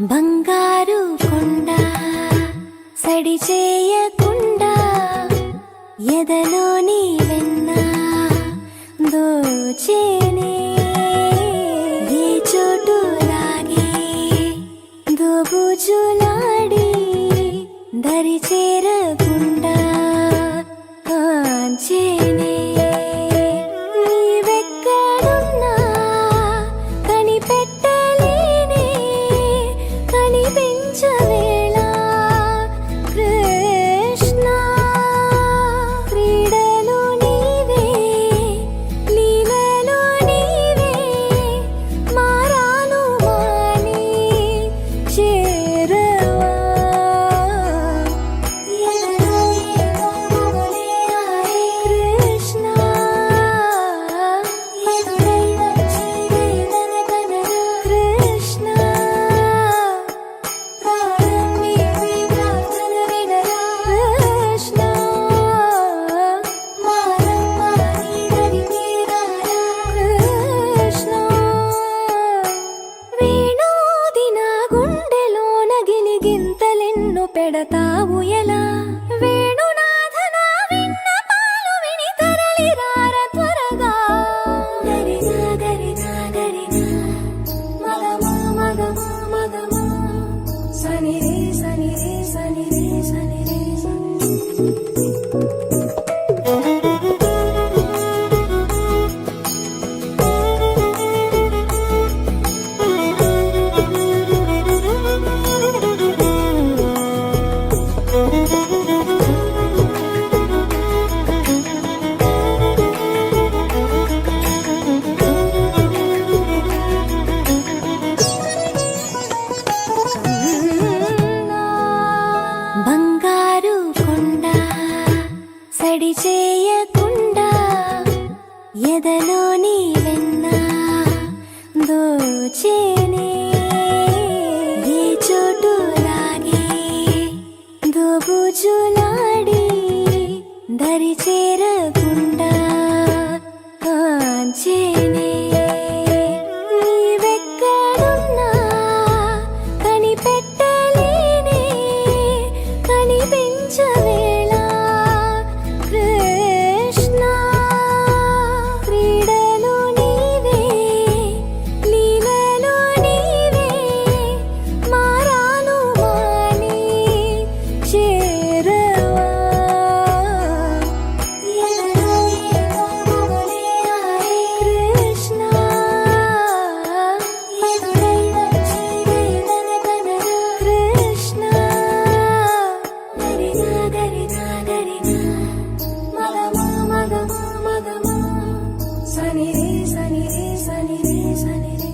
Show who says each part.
Speaker 1: బంగారు కొండ సడి చేయకుండా ఎదలోని వెన్న దోచేనే ఏ చోటు లాగే దోబుజులాడి దరి చేరకుండా కాంచేనే నీవెక్కడున్నా కనిపెట్టలేనే కనిపించవేళ కృష్ణ క్రీడలు నీవే లీలలు నీవే మారాను మాని చేరవా కృష్ణ కృష్ణ కృష్ణ కృష్ణ వేణోది నా గుండెలోన గిలిగింతలెన్ను పెడతావు ఎలా వేణునాథ నా విన్నపాలు విని తరలి రార త్వరగా గరినా గరినా గరినా మగమా మగమా మగమా సని రే సని రే సని రే సని రే బంగారు కొండ సడి చేయకుండా ఎదలోని వెన్న దోచేనే ఏ చోటు లాగే దోబుజులాడి దరి చేరకుండా కాంచేనే నీవెక్కడున్నా కనిపెట్టలేనే కనిపించవేళ కృష్ణ క్రీడలు నీవే లీలలు నీవే మారాను మాని చేరవా కృష్ణ కృష్ణ గరినా గరినా గరినా మగమా మగమా మగమా సని రే సని రే సని రే సని రే